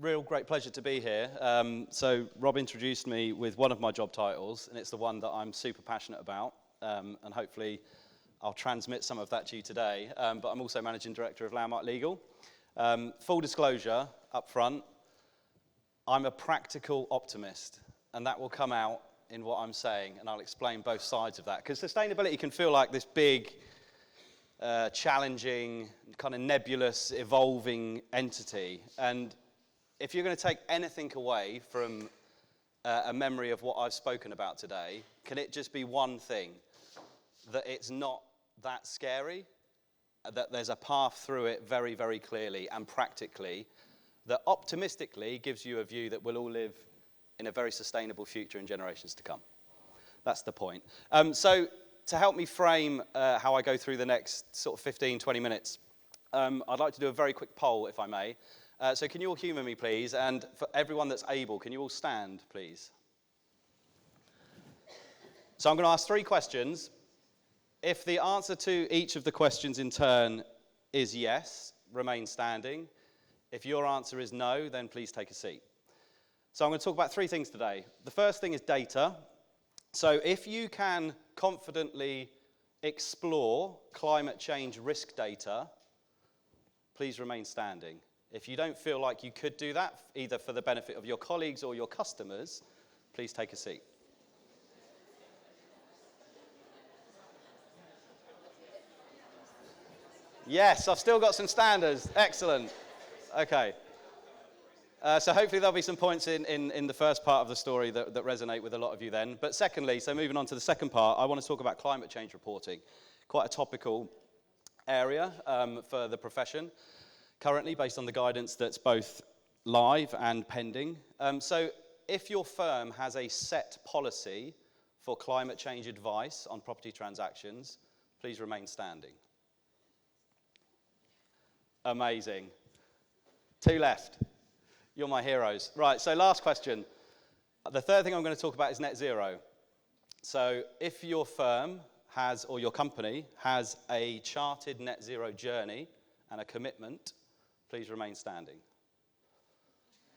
real great pleasure to be here. So Rob introduced me with one of my job titles, and it's the one that I'm super passionate about, and hopefully I'll transmit some of that to you today. But I'm also Managing Director of Landmark Legal. Full disclosure up front, I'm a practical optimist, and that will come out in what I'm saying, and I'll explain both sides of that. Because sustainability can feel like this big, challenging, kind of nebulous, evolving entity. And if you're going to take anything away from a memory of what I've spoken about today, can it just be one thing? That it's not that scary, that there's a path through it very, very clearly and practically, that optimistically gives you a view that we'll all live in a very sustainable future in generations to come. That's the point. So to help me frame how I go through the next sort of 15, 20 minutes, I'd like to do a very quick poll, if I may. So can you all humour me, please? And for everyone that's able, can you all stand, please? So I'm going to ask 3 questions. If the answer to each of the questions in turn is yes, remain standing. If your answer is no, then please take a seat. So I'm going to talk about 3 things today. The first thing is data. So if you can confidently explore climate change risk data, please remain standing. If you don't feel like you could do that, either for the benefit of your colleagues or your customers, please take a seat. Yes, I've still got some standers. Excellent. Okay. So hopefully there'll be some points in the first part of the story that resonate with a lot of you then. But secondly, so moving on to the second part, I want to talk about climate change reporting. Quite a topical area for the profession currently, based on the guidance that's both live and pending. So if your firm has a set policy for climate change advice on property transactions, please remain standing. Amazing. 2 left. You're my heroes. Right, so last question. The third thing I'm going to talk about is net zero. So if your firm has, or your company, has a charted net zero journey and a commitment, please remain standing.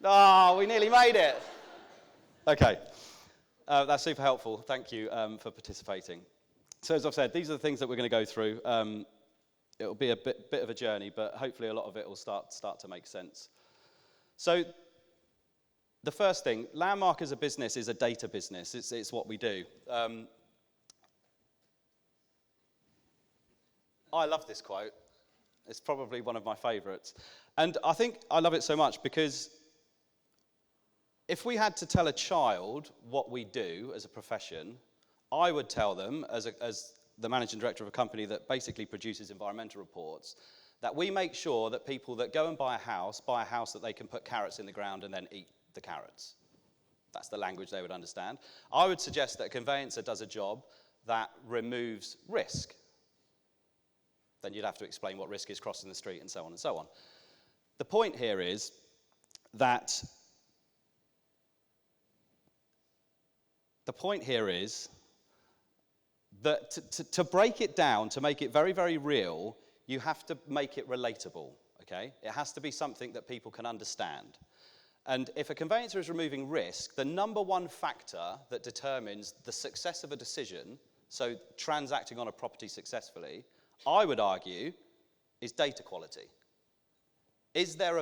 Oh, we nearly made it. Okay, that's super helpful. Thank you for participating. So as I've said, these are the things that we're going to go through. It'll be a bit of a journey, but hopefully a lot of it will start to make sense. So the first thing, Landmark as a business is a data business. It's what we do. I love this quote. It's probably one of my favorites. And I think I love it so much because if we had to tell a child what we do as a profession, I would tell them, as the managing director of a company that basically produces environmental reports, that we make sure that people that go and buy a house that they can put carrots in the ground and then eat the carrots. That's the language they would understand. I would suggest that a conveyancer does a job that removes risk. Then you'd have to explain what risk is, crossing the street, and so on and so on. The point here is that to break it down, to make it very, very real, you have to make it relatable, okay? It has to be something that people can understand. And if a conveyancer is removing risk, the number one factor that determines the success of a decision, so transacting on a property successfully, I would argue, is data quality. Is there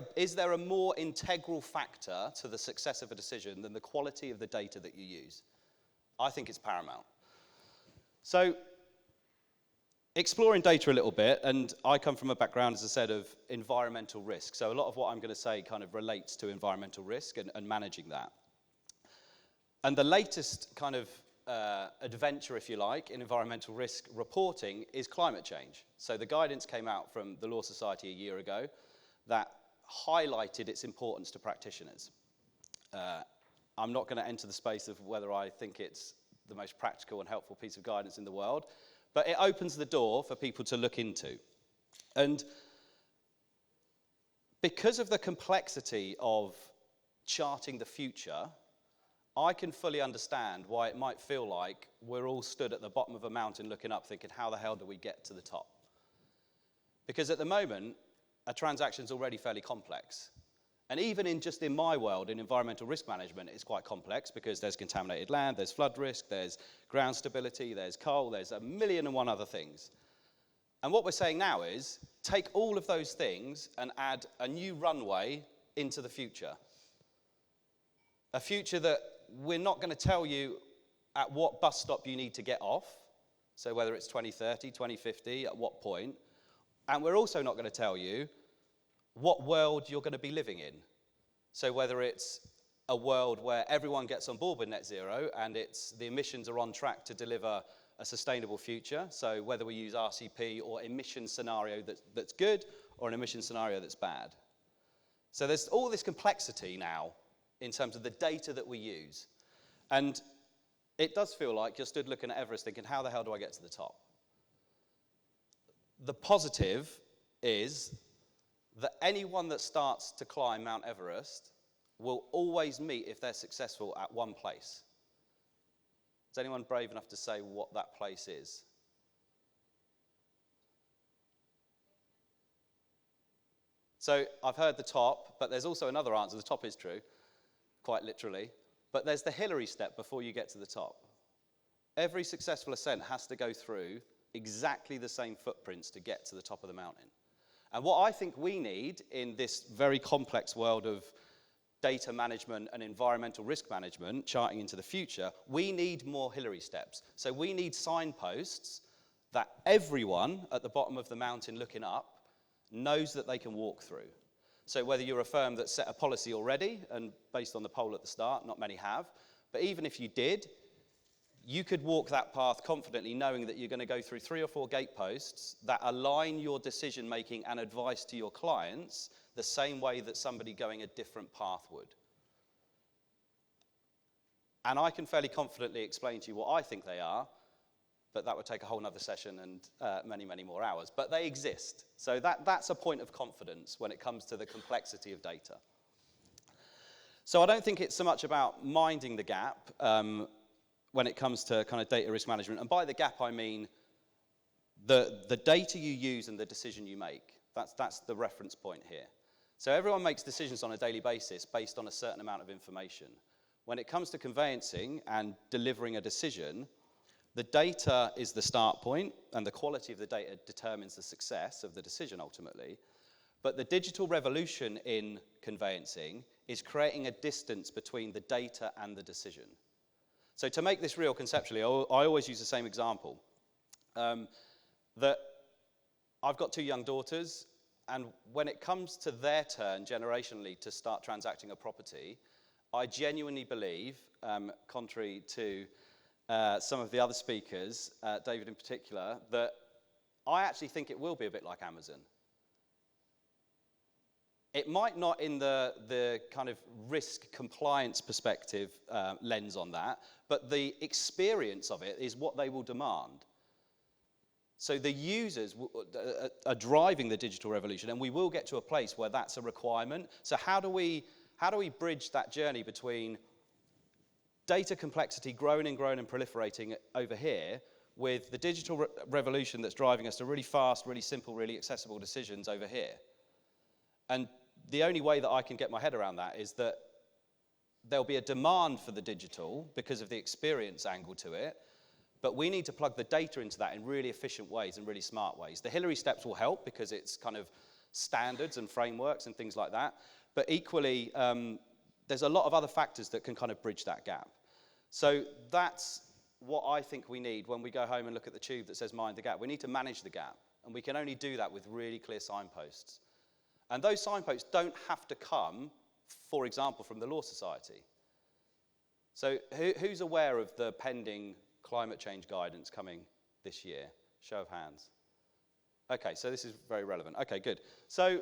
a more integral factor to the success of a decision than the quality of the data that you use? I think it's paramount. So, exploring data a little bit, and I come from a background, as I said, of environmental risk. So a lot of what I'm going to say kind of relates to environmental risk and managing that. And the latest kind of adventure, if you like, in environmental risk reporting is climate change. So the guidance came out from the Law Society a year ago that highlighted its importance to practitioners. I'm not going to enter the space of whether I think it's the most practical and helpful piece of guidance in the world, but it opens the door for people to look into. And because of the complexity of charting the future, I can fully understand why it might feel like we're all stood at the bottom of a mountain looking up thinking, how the hell do we get to the top? Because at the moment, a transaction's already fairly complex. And even just in my world, in environmental risk management, it's quite complex because there's contaminated land, there's flood risk, there's ground stability, there's coal, there's a million and one other things. And what we're saying now is, take all of those things and add a new runway into the future. A future that we're not going to tell you at what bus stop you need to get off, so whether it's 2030, 2050, at what point. And we're also not going to tell you what world you're going to be living in. So whether it's a world where everyone gets on board with net zero and the emissions are on track to deliver a sustainable future, so whether we use RCP or emission scenario that's good or an emission scenario that's bad. So there's all this complexity now in terms of the data that we use. And it does feel like you're stood looking at Everest thinking, how the hell do I get to the top? The positive is that anyone that starts to climb Mount Everest will always meet, if they're successful, at one place. Is anyone brave enough to say what that place is? So I've heard the top, but there's also another answer. The top is true, quite literally. But there's the Hillary step before you get to the top. Every successful ascent has to go through exactly the same footprints to get to the top of the mountain. And what I think we need in this very complex world of data management and environmental risk management, charting into the future, we need more Hillary steps. So we need signposts that everyone at the bottom of the mountain looking up knows that they can walk through. So whether you're a firm that set a policy already, and based on the poll at the start, not many have, but even if you did, you could walk that path confidently knowing that you're going to go through 3 or 4 gateposts that align your decision making and advice to your clients the same way that somebody going a different path would. And I can fairly confidently explain to you what I think they are, but that would take a whole other session and many, many more hours. But they exist. So that's a point of confidence when it comes to the complexity of data. So I don't think it's so much about minding the gap when it comes to kind of data risk management. And by the gap, I mean the data you use and the decision you make. That's the reference point here. So everyone makes decisions on a daily basis based on a certain amount of information. When it comes to conveyancing and delivering a decision, the data is the start point, and the quality of the data determines the success of the decision ultimately. But the digital revolution in conveyancing is creating a distance between the data and the decision. So to make this real conceptually, I always use the same example. That I've got 2 young daughters, and when it comes to their turn generationally to start transacting a property, I genuinely believe, contrary to some of the other speakers, David in particular, that I actually think it will be a bit like Amazon. It might not in the kind of risk compliance perspective lens on that, but the experience of it is what they will demand. So the users are driving the digital revolution, and we will get to a place where that's a requirement. So how do we bridge that journey between data complexity growing and proliferating over here with the digital revolution that's driving us to really fast, really simple, really accessible decisions over here? And the only way that I can get my head around that is that there'll be a demand for the digital because of the experience angle to it, but we need to plug the data into that in really efficient ways and really smart ways. The Hillary steps will help because it's kind of standards and frameworks and things like that, but equally, there's a lot of other factors that can kind of bridge that gap. So that's what I think we need when we go home and look at the tube that says mind the gap. We need to manage the gap, and we can only do that with really clear signposts. And those signposts don't have to come, for example, from the Law Society. So who's aware of the pending climate change guidance coming this year? Show of hands. Okay, so this is very relevant. Okay, good. So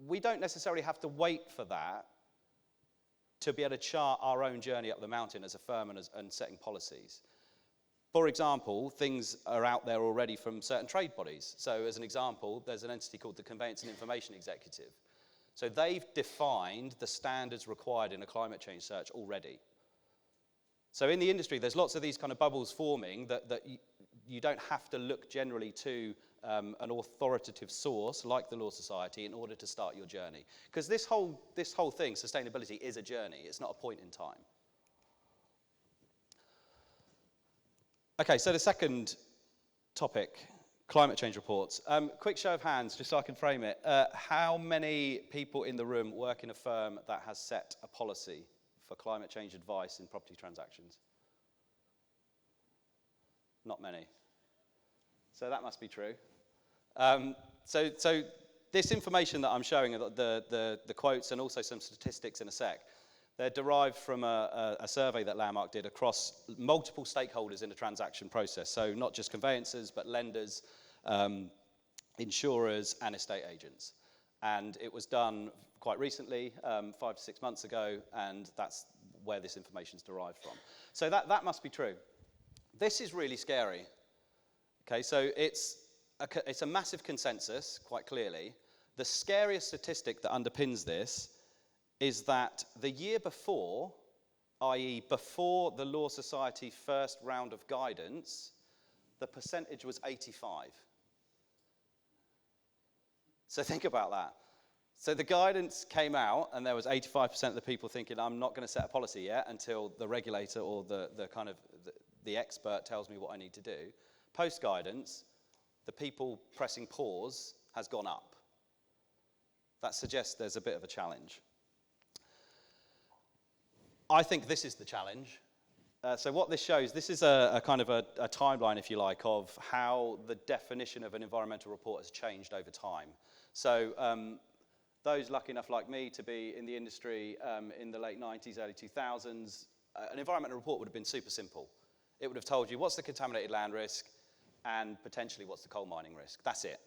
we don't necessarily have to wait for that to be able to chart our own journey up the mountain as a firm and setting policies. For example, things are out there already from certain trade bodies. So as an example, there's an entity called the Conveyance and Information Executive. So they've defined the standards required in a climate change search already. So in the industry, there's lots of these kind of bubbles forming that you don't have to look generally to an authoritative source like the Law Society in order to start your journey. Because this whole thing, sustainability, is a journey. It's not a point in time. Okay, so the second topic, climate change reports. Quick show of hands, just so I can frame it. How many people in the room work in a firm that has set a policy for climate change advice in property transactions? Not many. So that must be true. So this information that I'm showing, the quotes and also some statistics in a sec, they're derived from a survey that Landmark did across multiple stakeholders in the transaction process. So not just conveyancers, but lenders, insurers, and estate agents. And it was done quite recently, 5 to 6 months ago, and that's where this information is derived from. So that must be true. This is really scary. Okay, so it's a massive consensus, quite clearly. The scariest statistic that underpins this is that the year before, i.e. before the Law Society first round of guidance, the percentage was 85. So think about that. So the guidance came out, and there was 85% of the people thinking, I'm not going to set a policy yet until the regulator or the expert tells me what I need to do. Post-guidance, the people pressing pause has gone up. That suggests there's a bit of a challenge. I think this is the challenge. So what this shows, this is a kind of a timeline, if you like, of how the definition of an environmental report has changed over time. So those lucky enough like me to be in the industry in the late 90s, early 2000s, an environmental report would have been super simple. It would have told you what's the contaminated land risk and potentially what's the coal mining risk. That's it.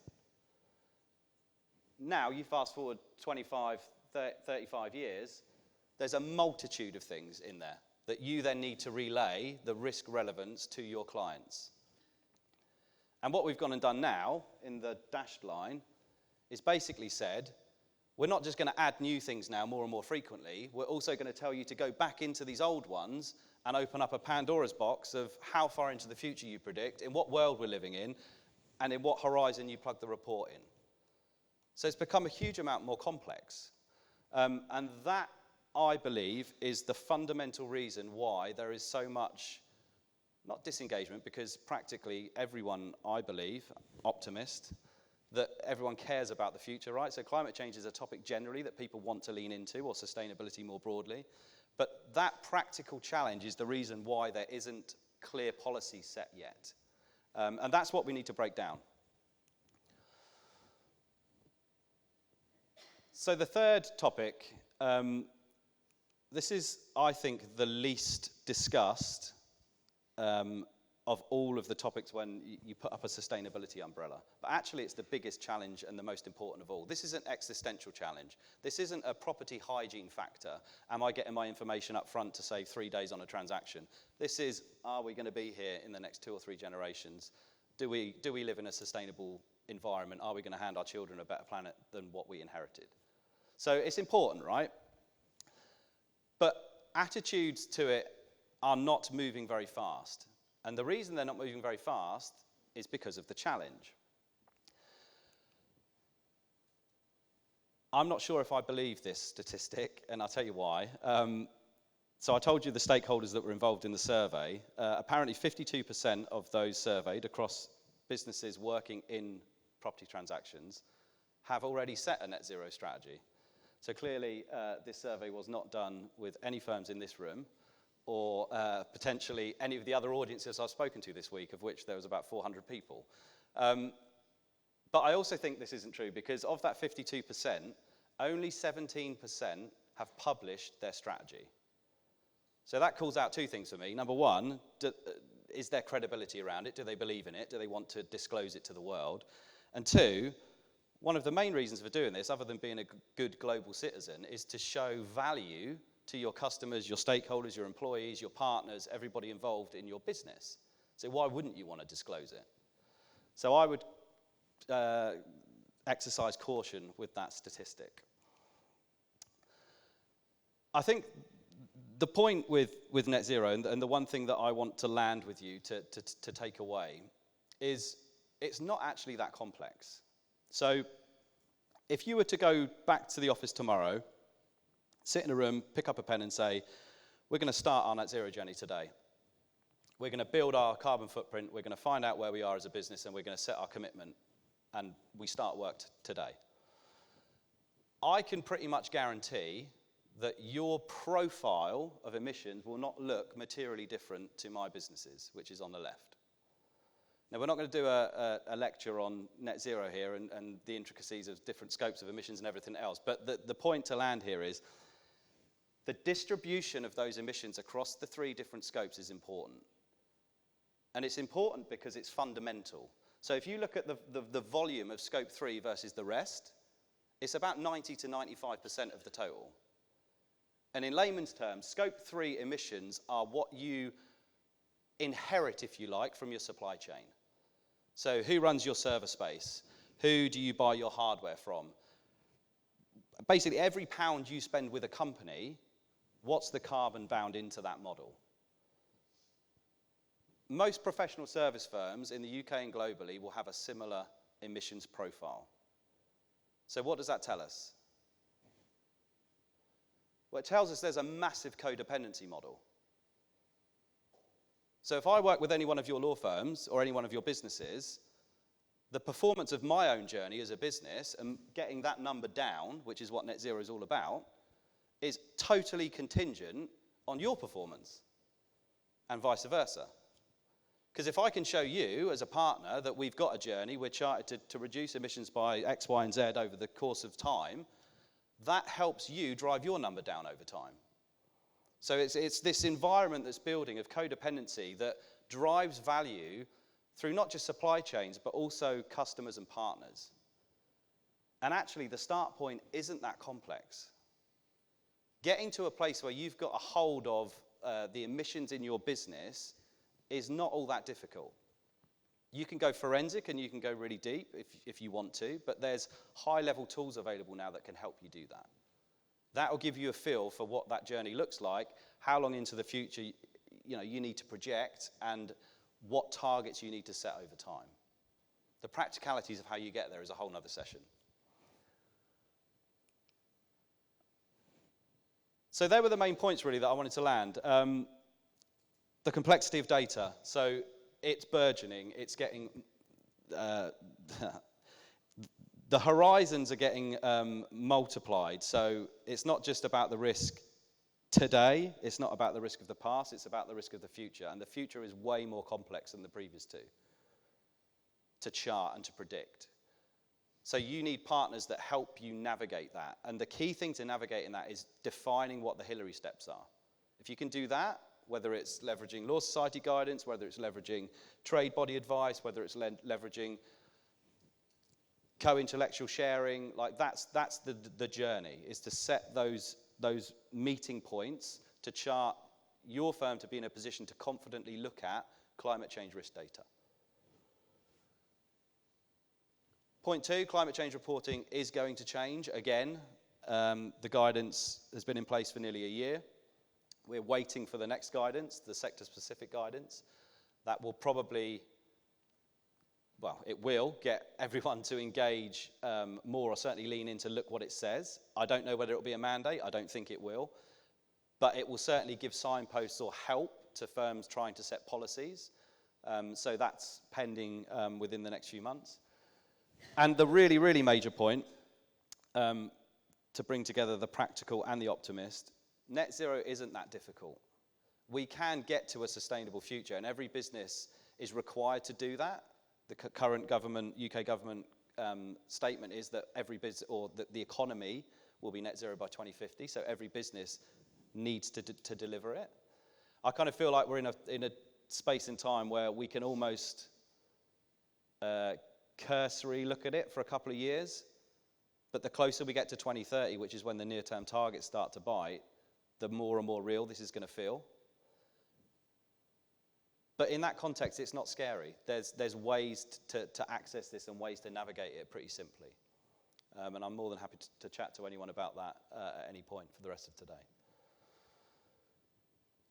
Now, you fast forward 25, 35 years, there's a multitude of things in there that you then need to relay the risk relevance to your clients. And what we've gone and done now, in the dashed line, is basically said, we're not just going to add new things now more and more frequently, we're also going to tell you to go back into these old ones and open up a Pandora's box of how far into the future you predict, in what world we're living in, and in what horizon you plug the report in. So it's become a huge amount more complex. And that, I believe, is the fundamental reason why there is so much, not disengagement, because practically everyone, I believe, optimist, that everyone cares about the future, right? So climate change is a topic generally that people want to lean into, or sustainability more broadly. But that practical challenge is the reason why there isn't clear policy set yet. And that's what we need to break down. So the third topic, this is, I think, the least discussed of all of the topics when you put up a sustainability umbrella. But actually, it's the biggest challenge and the most important of all. This is an existential challenge. This isn't a property hygiene factor. Am I getting my information up front to save 3 days on a transaction? This is, are we going to be here in the next 2 or 3 generations? Do we live in a sustainable environment? Are we going to hand our children a better planet than what we inherited? So it's important, right? But attitudes to it are not moving very fast. And the reason they're not moving very fast is because of the challenge. I'm not sure if I believe this statistic, and I'll tell you why. So I told you the stakeholders that were involved in the survey. Apparently 52% of those surveyed across businesses working in property transactions have already set a net zero strategy. So clearly this survey was not done with any firms in this room, or potentially any of the other audiences I've spoken to this week, of which there was about 400 people. But I also think this isn't true, because of that 52%, only 17% have published their strategy. So that calls out 2 things for me. Number one, is there credibility around it? Do they believe in it? Do they want to disclose it to the world? And 2, one of the main reasons for doing this, other than being a good global citizen, is to show value to your customers, your stakeholders, your employees, your partners, everybody involved in your business. So why wouldn't you want to disclose it? So I would exercise caution with that statistic. I think the point with net zero, and the one thing that I want to land with you to take away, is it's not actually that complex. So if you were to go back to the office tomorrow, sit in a room, pick up a pen and say, we're going to start our net zero journey today. We're going to build our carbon footprint, we're going to find out where we are as a business, and we're going to set our commitment, and we start work today. I can pretty much guarantee that your profile of emissions will not look materially different to my business's, which is on the left. Now, we're not going to do a lecture on net zero here and the intricacies of different scopes of emissions and everything else, but the point to land here is the distribution of those emissions across the 3 different scopes is important. And it's important because it's fundamental. So if you look at the volume of scope 3 versus the rest, it's about 90 to 95% of the total. And in layman's terms, scope 3 emissions are what you inherit, if you like, from your supply chain. So who runs your server space? Who do you buy your hardware from? Basically, every pound you spend with a company, what's the carbon bound into that model? Most professional service firms in the UK and globally will have a similar emissions profile. So what does that tell us? Well, it tells us there's a massive codependency model. So if I work with any one of your law firms or any one of your businesses, the performance of my own journey as a business and getting that number down, which is what net zero is all about, is totally contingent on your performance and vice versa. Because if I can show you as a partner that we've got a journey, we're charted to reduce emissions by X, Y, and Z over the course of time, that helps you drive your number down over time. So it's this environment that's building of codependency that drives value through not just supply chains, but also customers and partners. And actually, the start point isn't that complex. Getting to a place where you've got a hold of the emissions in your business is not all that difficult. You can go forensic and you can go really deep if you want to, but there's high-level tools available now that can help you do that. That will give you a feel for what that journey looks like, how long into the future you need to project, and what targets you need to set over time. The practicalities of how you get there is a whole other session. So there were the main points really that I wanted to land. The complexity of data. So it's burgeoning, it's getting, the horizons are getting multiplied. So it's not just about the risk today, it's not about the risk of the past, it's about the risk of the future. And the future is way more complex than the previous two to chart and to predict. So you need partners that help you navigate that. And the key thing to navigating that is defining what the Hillary steps are. If you can do that, whether it's leveraging Law Society guidance, whether it's leveraging trade body advice, whether it's leveraging co-intellectual sharing, like that's the journey, is to set those meeting points to chart your firm to be in a position to confidently look at climate change risk data. Point 2, climate change reporting is going to change again. The guidance has been in place for nearly a year. We're waiting for the next guidance, the sector-specific guidance. That will probably, well, it will get everyone to engage more, or certainly lean in to look what it says. I don't know whether it will be a mandate. I don't think it will. But it will certainly give signposts or help to firms trying to set policies. So that's pending within the next few months. And the really, really major point, to bring together the practical and the optimist, net zero isn't that difficult. We can get to a sustainable future, and every business is required to do that. The current government, UK government statement is that every business, or that the economy will be net zero by 2050, so every business needs to deliver it. I kind of feel like we're in a space in time where we can almost cursory look at it for a couple of years, but the closer we get to 2030, which is when the near-term targets start to bite, the more and more real this is going to feel. But in that context, it's not scary. There's ways to access this and ways to navigate it pretty simply. And I'm more than happy to chat to anyone about that at any point for the rest of today.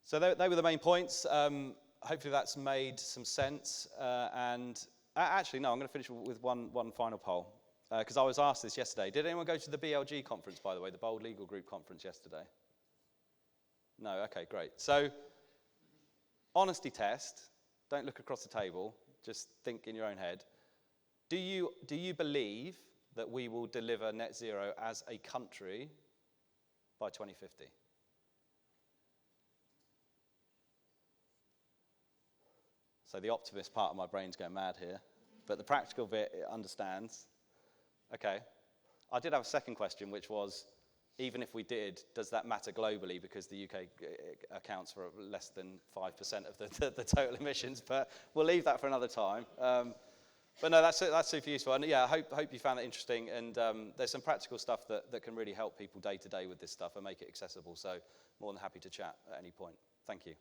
So they were the main points. Hopefully that's made some sense. And actually, no, I'm going to finish with one final poll, because I was asked this yesterday. Did anyone go to the BLG conference, by the way, the Bold Legal Group conference yesterday? No, okay, great. So, honesty test, don't look across the table, just think in your own head. Do you believe that we will deliver net zero as a country by 2050? So the optimist part of my brain's going mad here, but the practical bit, it understands. Okay. I did have a second question, which was, even if we did, does that matter globally? Because the UK accounts for less than 5% of the total emissions, but we'll leave that for another time. But no, that's super useful. And yeah, I hope you found that interesting. And there's some practical stuff that can really help people day to day with this stuff and make it accessible. So more than happy to chat at any point. Thank you.